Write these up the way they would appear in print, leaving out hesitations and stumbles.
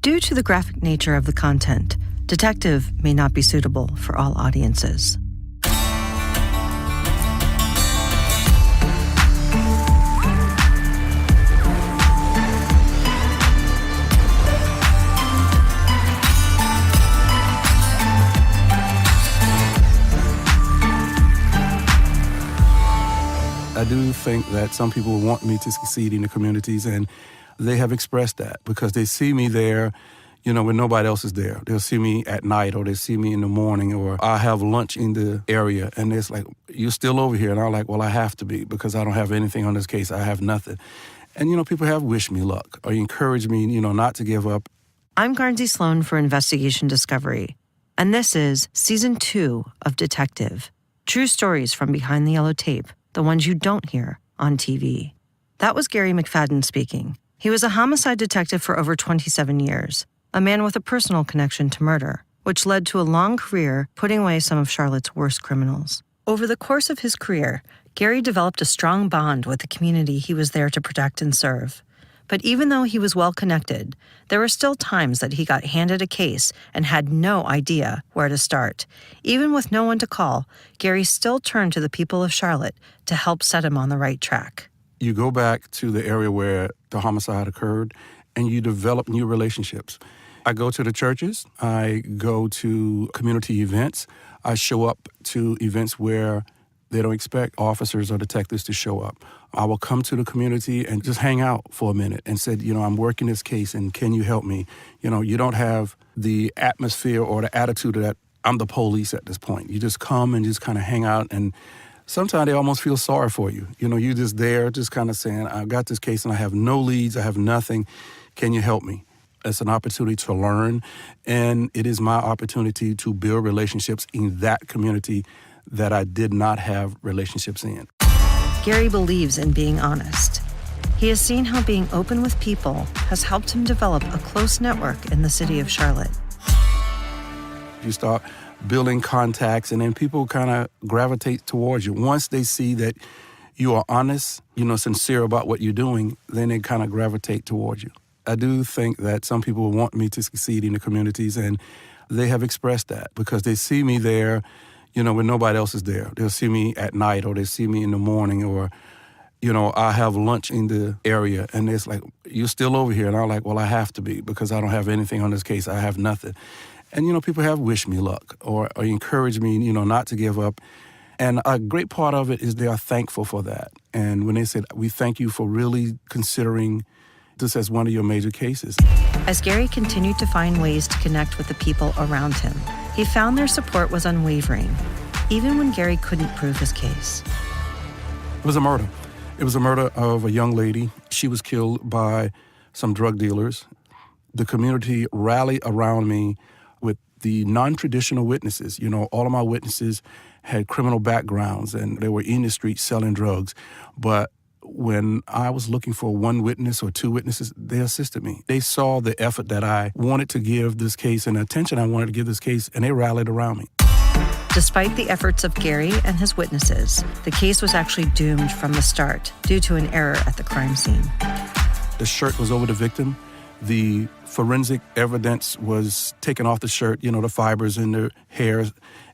Due to the graphic nature of the content, Detective may not be suitable for all audiences. I do think that some people want me to succeed in the communities, and they have expressed that because they see me there, when nobody else is there. They'll see me at night, or they'll see me in the morning, or I have lunch in the area, and it's like, you're still over here. And I'm like, well, I have to be because I don't have anything on this case. I have nothing. And, people have wished me luck or encouraged me, not to give up. I'm Garnsey Sloan for Investigation Discovery, and this is Season 2 of Detective. True stories from behind the yellow tape, the ones you don't hear on TV. That was Garry McFadden speaking. He was a homicide detective for over 27 years, a man with a personal connection to murder, which led to a long career putting away some of Charlotte's worst criminals. Over the course of his career, Garry developed a strong bond with the community he was there to protect and serve. But even though he was well-connected, there were still times that he got handed a case and had no idea where to start. Even with no one to call, Garry still turned to the people of Charlotte to help set him on the right track. You go back to the area where the homicide occurred, and you develop new relationships. I go to the churches. I go to community events. I show up to events where they don't expect officers or detectives to show up. I will come to the community and just hang out for a minute and said, I'm working this case and can you help me? You don't have the atmosphere or the attitude that I'm the police at this point. You just come and just kind of hang out, and sometimes they almost feel sorry for you. You're just there just kind of saying, I've got this case and I have no leads, I have nothing. Can you help me? It's an opportunity to learn, and it is my opportunity to build relationships in that community that I did not have relationships in. Garry believes in being honest. He has seen how being open with people has helped him develop a close network in the city of Charlotte. You start building contacts, and then people kind of gravitate towards you. Once they see that you are honest, sincere about what you're doing, then they kind of gravitate towards you. I do think that some people want me to succeed in the communities, and they have expressed that because they see me there, when nobody else is there. They'll see me at night, or they'll see me in the morning, or, I have lunch in the area, and it's like, you're still over here. And I'm like, well, I have to be because I don't have anything on this case. I have nothing. And, people have wished me luck or encouraged me, not to give up. And a great part of it is they are thankful for that. And when they said, we thank you for really considering this as one of your major cases. As Garry continued to find ways to connect with the people around him, he found their support was unwavering, even when Garry couldn't prove his case. It was a murder. It was a murder of a young lady. She was killed by some drug dealers. The community rallied around me with the non-traditional witnesses. All of my witnesses had criminal backgrounds, and they were in the street selling drugs. But when I was looking for one witness or two witnesses, they assisted me. They saw the effort that I wanted to give this case and the attention I wanted to give this case, and they rallied around me. Despite the efforts of Garry and his witnesses, the case was actually doomed from the start due to an error at the crime scene. The shirt was over the victim. The forensic evidence was taken off the shirt, the fibers in the hair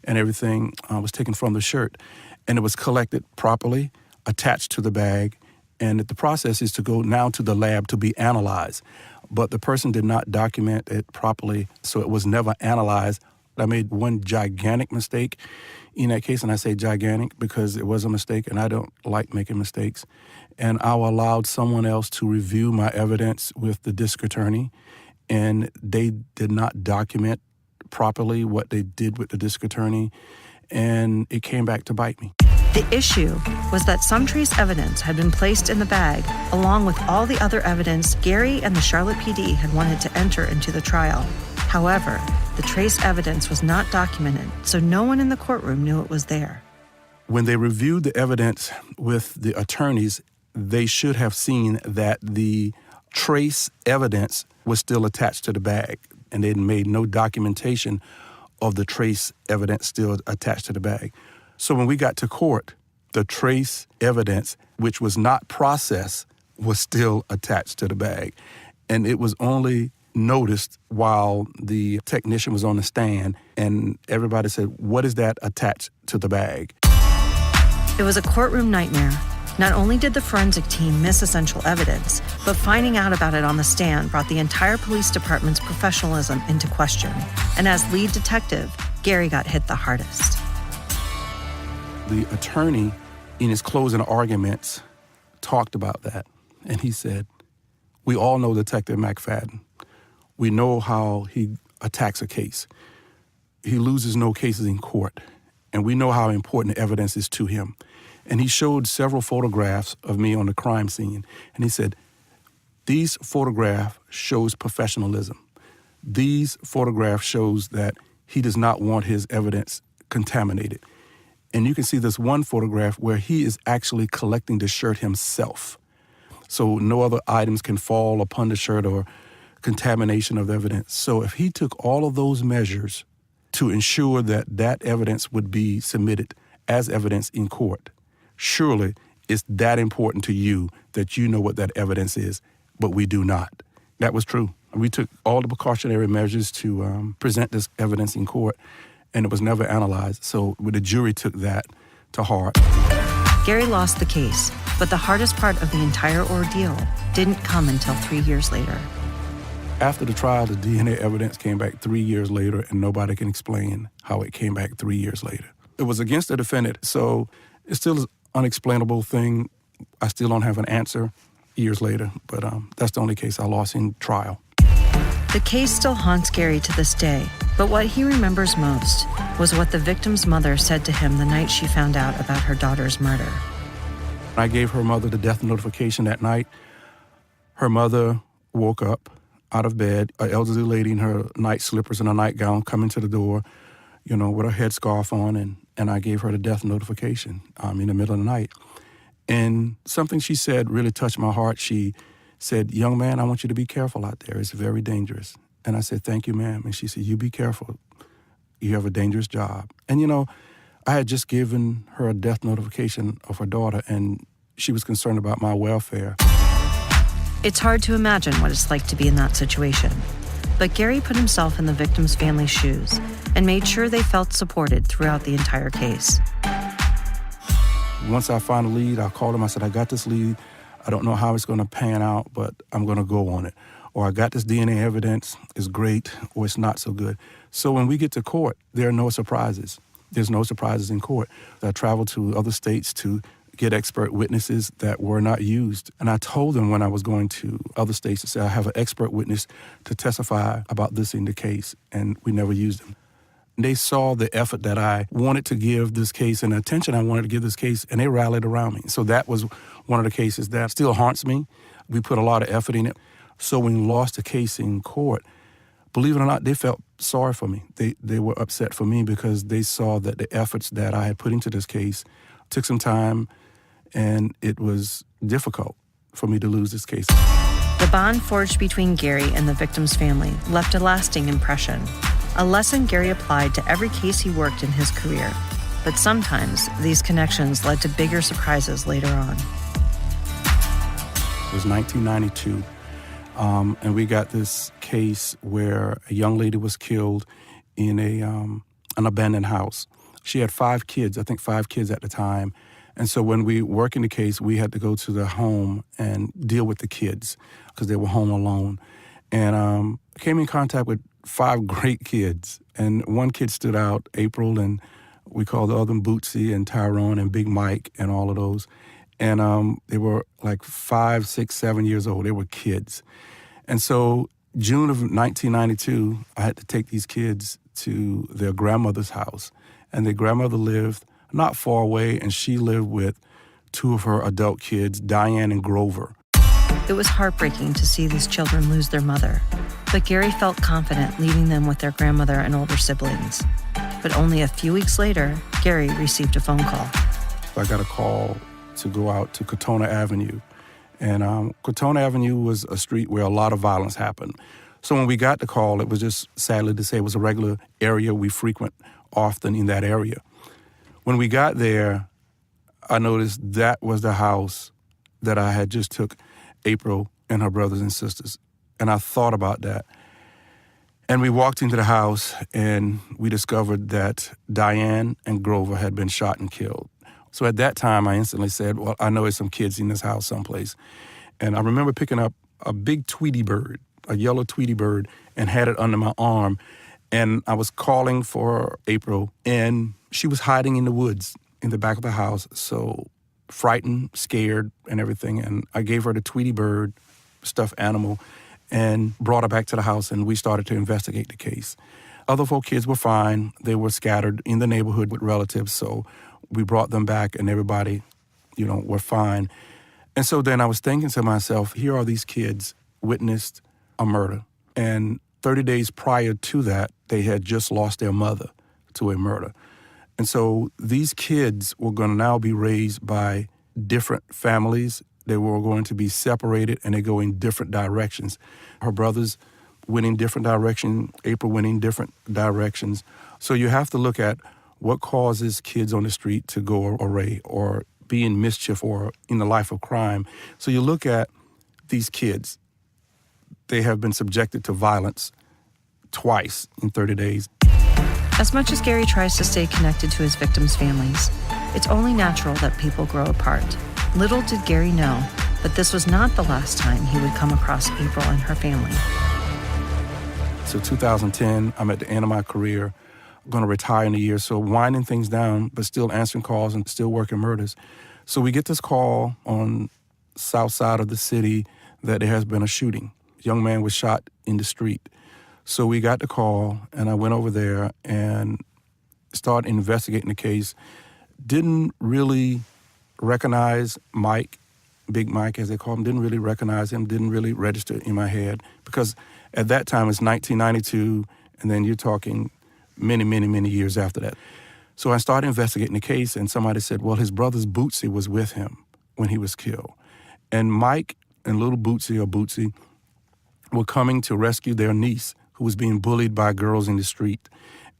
and everything was taken from the shirt. And it was collected properly, attached to the bag, and the process is to go now to the lab to be analyzed. But the person did not document it properly, so it was never analyzed. I made one gigantic mistake in that case, and I say gigantic because it was a mistake, and I don't like making mistakes. And I allowed someone else to review my evidence with the district attorney, and they did not document properly what they did with the district attorney, and it came back to bite me. The issue was that some trace evidence had been placed in the bag, along with all the other evidence Garry and the Charlotte PD had wanted to enter into the trial. However, the trace evidence was not documented, so no one in the courtroom knew it was there. When they reviewed the evidence with the attorneys, they should have seen that the trace evidence was still attached to the bag, and they'd made no documentation of the trace evidence still attached to the bag. So when we got to court, the trace evidence, which was not processed, was still attached to the bag. And it was only noticed while the technician was on the stand, and everybody said, "What is that attached to the bag?" It was a courtroom nightmare. Not only did the forensic team miss essential evidence, but finding out about it on the stand brought the entire police department's professionalism into question. And as lead detective, Garry got hit the hardest. The attorney, in his closing arguments, talked about that. And he said, "We all know Detective McFadden. We know how he attacks a case. He loses no cases in court. And we know how important evidence is to him." And he showed several photographs of me on the crime scene. And he said, "These photographs shows professionalism. These photographs shows that he does not want his evidence contaminated." And you can see this one photograph where he is actually collecting the shirt himself. So no other items can fall upon the shirt or contamination of evidence. So if he took all of those measures to ensure that that evidence would be submitted as evidence in court, surely it's that important to you that you know what that evidence is, but we do not. That was true. We took all the precautionary measures to present this evidence in court, and it was never analyzed. So the jury took that to heart. Garry lost the case, but the hardest part of the entire ordeal didn't come until 3 years later. After the trial, the DNA evidence came back 3 years later, and nobody can explain how it came back 3 years later. It was against the defendant, so it's still an unexplainable thing. I still don't have an answer years later, but that's the only case I lost in trial. The case still haunts Garry to this day, but what he remembers most was what the victim's mother said to him the night she found out about her daughter's murder. I gave her mother the death notification that night. Her mother woke up out of bed, an elderly lady in her night slippers and a nightgown coming to the door, with her headscarf on, and I gave her the death notification in the middle of the night. And something she said really touched my heart. She said, "Young man, I want you to be careful out there. It's very dangerous." And I said, "Thank you, ma'am." And she said, "You be careful. You have a dangerous job." And, I had just given her a death notification of her daughter, and she was concerned about my welfare. It's hard to imagine what it's like to be in that situation. But Garry put himself in the victim's family's shoes and made sure they felt supported throughout the entire case. Once I found a lead, I called him. I said, "I got this lead. I don't know how it's going to pan out, but I'm going to go on it." Or, "I got this DNA evidence. It's great," or "It's not so good." So when we get to court, there are no surprises. There's no surprises in court. I traveled to other states to get expert witnesses that were not used. And I told them when I was going to other states to say, "I have an expert witness to testify about this in the case," and we never used them. They saw the effort that I wanted to give this case and the attention I wanted to give this case, and they rallied around me. So that was one of the cases that still haunts me. We put a lot of effort in it. So when we lost the case in court, believe it or not, they felt sorry for me. They were upset for me because they saw that the efforts that I had put into this case took some time, and it was difficult for me to lose this case. The bond forged between Garry and the victim's family left a lasting impression, a lesson Garry applied to every case he worked in his career. But sometimes these connections led to bigger surprises later on. It was 1992, and we got this case where a young lady was killed in an abandoned house. She had 5 kids, I think 5 kids at the time. And so when we worked in the case, we had to go to the home and deal with the kids because they were home alone. And I came in contact with 5 great kids. And one kid stood out, April, and we called the other them Bootsy and Tyrone and Big Mike and all of those. And they were like 5, 6, 7 years old. They were kids. And so June of 1992, I had to take these kids to their grandmother's house. And their grandmother lived not far away, and she lived with 2 of her adult kids, Diane and Grover. It was heartbreaking to see these children lose their mother, but Garry felt confident leaving them with their grandmother and older siblings. But only a few weeks later, Garry received a phone call. I got a call to go out to Katona Avenue. And Katona Avenue was a street where a lot of violence happened. So when we got the call, it was just, sadly to say, it was a regular area we frequent often in that area. When we got there, I noticed that was the house that I had just took April and her brothers and sisters. And I thought about that. And we walked into the house, and we discovered that Diane and Grover had been shot and killed. So at that time, I instantly said, well, I know there's some kids in this house someplace. And I remember picking up a big Tweety bird, a yellow Tweety bird, and had it under my arm. And I was calling for April, and she was hiding in the woods in the back of the house, so frightened, scared, and everything. And I gave her the Tweety bird, stuffed animal, and brought her back to the house, and we started to investigate the case. Other 4 kids were fine. They were scattered in the neighborhood with relatives, so we brought them back, and everybody, were fine. And so then I was thinking to myself, here are these kids witnessed a murder, and 30 days prior to that, they had just lost their mother to a murder. And so these kids were going to now be raised by different families. They were going to be separated, and they go in different directions. Her brothers went in different directions. April went in different directions. So you have to look at what causes kids on the street to go awry or be in mischief or in the life of crime. So you look at these kids. They have been subjected to violence twice in 30 days. As much as Garry tries to stay connected to his victims' families, it's only natural that people grow apart. Little did Garry know that this was not the last time he would come across April and her family. So 2010, I'm at the end of my career. I'm going to retire in a year, so winding things down, but still answering calls and still working murders. So we get this call on south side of the city that there has been a shooting. A young man was shot in the street. So we got the call, and I went over there and started investigating the case. Didn't really recognize Mike, Big Mike as they call him, didn't really recognize him, didn't really register in my head, because at that time it's 1992, and then you're talking many, many, many years after that. So I started investigating the case, and somebody said, well, his brother's Bootsy was with him when he was killed. And Mike and little Bootsy were coming to rescue their niece, who was being bullied by girls in the street.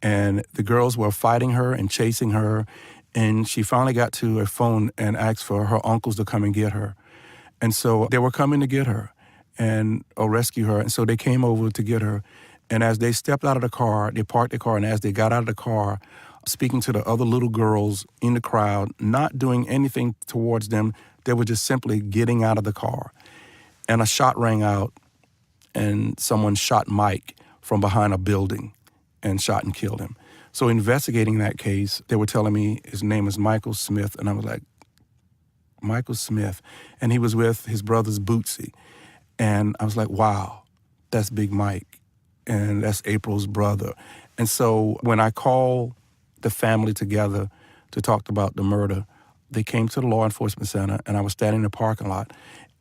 And the girls were fighting her and chasing her, and she finally got to a phone and asked for her uncles to come and get her. And so they were coming to get her or rescue her, and so they came over to get her. And as they stepped out of the car, they parked the car, and as they got out of the car, speaking to the other little girls in the crowd, not doing anything towards them, they were just simply getting out of the car. And a shot rang out, and someone shot Mike from behind a building and shot and killed him. So investigating that case, they were telling me his name is Michael Smith, and I was like, Michael Smith? And he was with his brother's Bootsy. And I was like, wow, that's Big Mike, and that's April's brother. And so when I called the family together to talk about the murder, they came to the law enforcement center, and I was standing in the parking lot.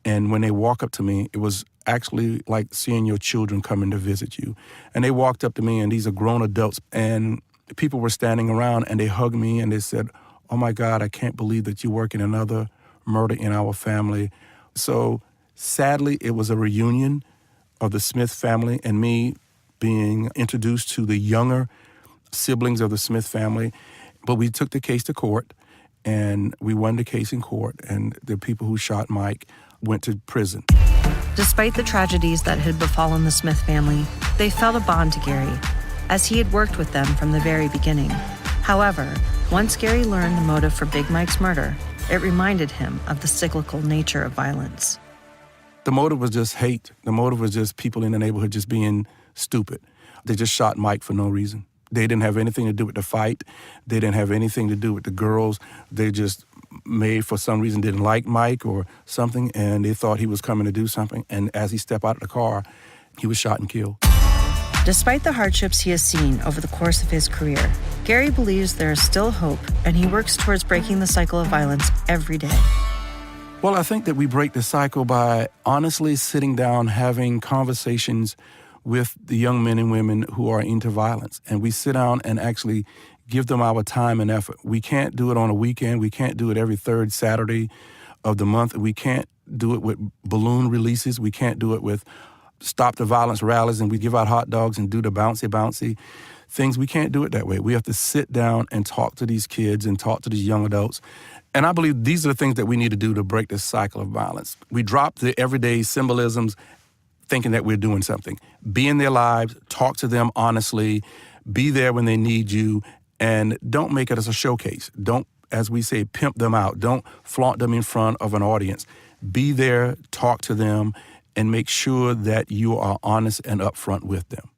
And when they walked up to me, it was actually like seeing your children coming to visit you. And they walked up to me, and these are grown adults, and people were standing around, and they hugged me, and they said, oh my God, I can't believe that you're working another murder in our family. So sadly, it was a reunion of the Smith family and me being introduced to the younger siblings of the Smith family. But we took the case to court, and we won the case in court, and the people who shot Mike went to prison. Despite the tragedies that had befallen the Smith family, they felt a bond to Garry, as he had worked with them from the very beginning. However, once Garry learned the motive for Big Mike's murder, it reminded him of the cyclical nature of violence. The motive was just hate. The motive was just people in the neighborhood just being stupid. They just shot Mike for no reason. They didn't have anything to do with the fight. They didn't have anything to do with the girls. They just for some reason didn't like Mike or something, and they thought he was coming to do something. And as he stepped out of the car, he was shot and killed. Despite the hardships he has seen over the course of his career, Garry believes there is still hope, and he works towards breaking the cycle of violence every day. Well, I think that we break the cycle by honestly sitting down, having conversations with the young men and women who are into violence. And we sit down and actually give them our time and effort. We can't do it on a weekend. We can't do it every third Saturday of the month. We can't do it with balloon releases. We can't do it with stop the violence rallies and we give out hot dogs and do the bouncy things. We can't do it that way. We have to sit down and talk to these kids and talk to these young adults. And I believe these are the things that we need to do to break this cycle of violence. We drop the everyday symbolisms thinking that we're doing something. Be in their lives, talk to them honestly, be there when they need you, and don't make it as a showcase. Don't, as we say, pimp them out. Don't flaunt them in front of an audience. Be there, talk to them, and make sure that you are honest and upfront with them.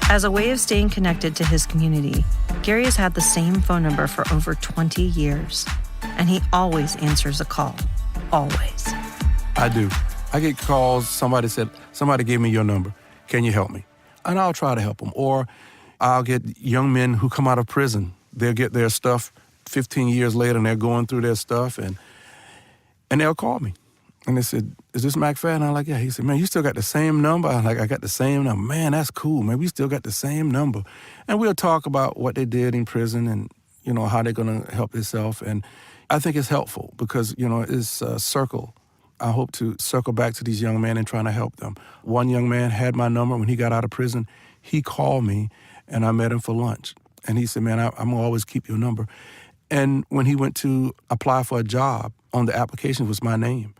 As a way of staying connected to his community, Garry has had the same phone number for over 20 years, and he always answers a call. Always. I do. I get calls, somebody gave me your number. Can you help me? And I'll try to help them. Or I'll get young men who come out of prison. They'll get their stuff 15 years later, and they're going through their stuff, and they'll call me. And they said, is this McFadden? I'm like, yeah. He said, man, you still got the same number? I'm like, I got the same number. Man, that's cool, man. We still got the same number. And we'll talk about what they did in prison and, how they're going to help themselves. And I think it's helpful because, it's a circle. I hope to circle back to these young men and trying to help them. One young man had my number when he got out of prison. He called me, and I met him for lunch. And he said, man, I'm going to always keep your number. And when he went to apply for a job, on the application was my name.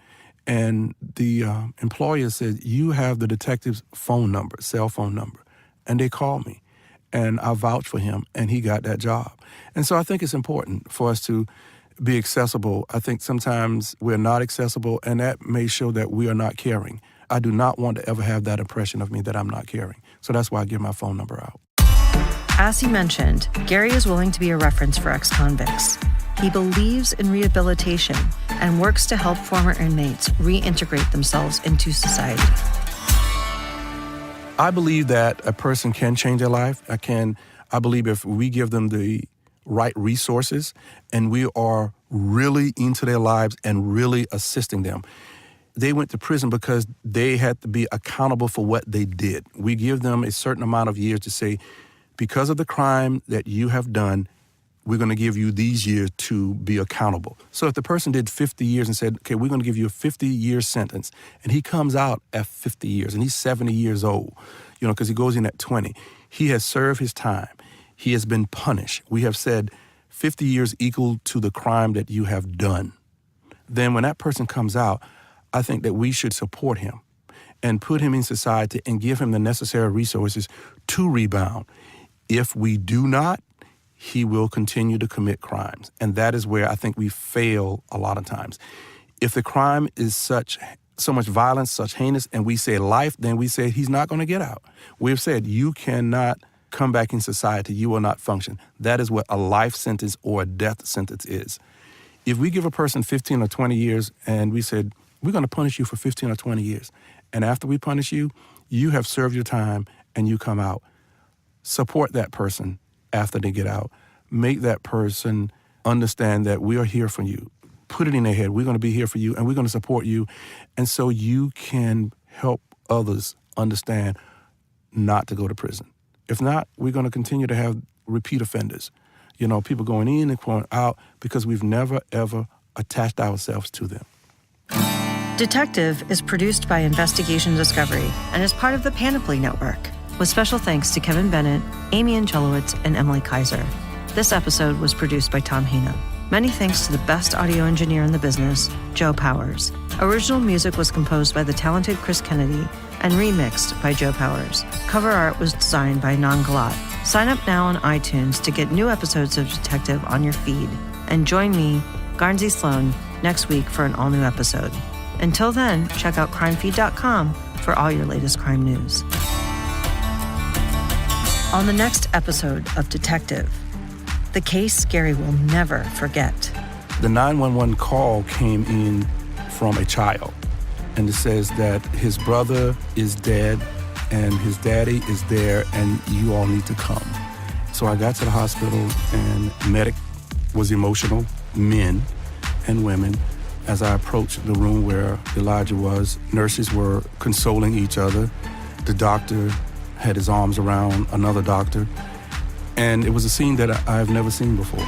And the employer said, you have the detective's phone number, cell phone number. And they called me. And I vouched for him, and he got that job. And so I think it's important for us to be accessible. I think sometimes we're not accessible, and that may show that we are not caring. I do not want to ever have that impression of me that I'm not caring. So that's why I give my phone number out. As he mentioned, Garry is willing to be a reference for ex-convicts. He believes in rehabilitation and works to help former inmates reintegrate themselves into society. I believe that a person can change their life. I believe if we give them the right resources and we are really into their lives and really assisting them. They went to prison because they had to be accountable for what they did. We give them a certain amount of years to say, because of the crime that you have done, we're going to give you these years to be accountable. So if the person did 50 years and said, okay, we're going to give you a 50-year sentence, and he comes out at 50 years, and he's 70 years old, because he goes in at 20, he has served his time. He has been punished. We have said 50 years equal to the crime that you have done. Then when that person comes out, I think that we should support him and put him in society and give him the necessary resources to rebound. If we do not, he will continue to commit crimes. And that is where I think we fail a lot of times. If the crime is so much violence, such heinous, and we say life, then we say he's not going to get out. We've said you cannot come back in society, you will not function. That is what a life sentence or a death sentence is. If we give a person 15 or 20 years and we said, we're going to punish you for 15 or 20 years, and after we punish you, you have served your time and you come out, support that person after they get out. Make that person understand that we are here for you. Put it in their head, we're going to be here for you and we're going to support you. And so you can help others understand not to go to prison. If not, we're going to continue to have repeat offenders. People going in and going out because we've never, ever attached ourselves to them. Detective is produced by Investigation Discovery and is part of the Panoply Network, with special thanks to Kevin Bennett, Amy Angelowitz, and Emily Kaiser. This episode was produced by Tom Hina. Many thanks to the best audio engineer in the business, Joe Powers. Original music was composed by the talented Chris Kennedy and remixed by Joe Powers. Cover art was designed by Nan Galat. Sign up now on iTunes to get new episodes of Detective on your feed. And join me, Garnsey Sloan, next week for an all-new episode. Until then, check out crimefeed.com for all your latest crime news. On the next episode of Detective, the case Garry will never forget. The 911 call came in from a child, and it says that his brother is dead and his daddy is there and you all need to come. So I got to the hospital and medic was emotional, men and women. As I approached the room where Elijah was, nurses were consoling each other. The doctor had his arms around another doctor. And it was a scene that I've never seen before.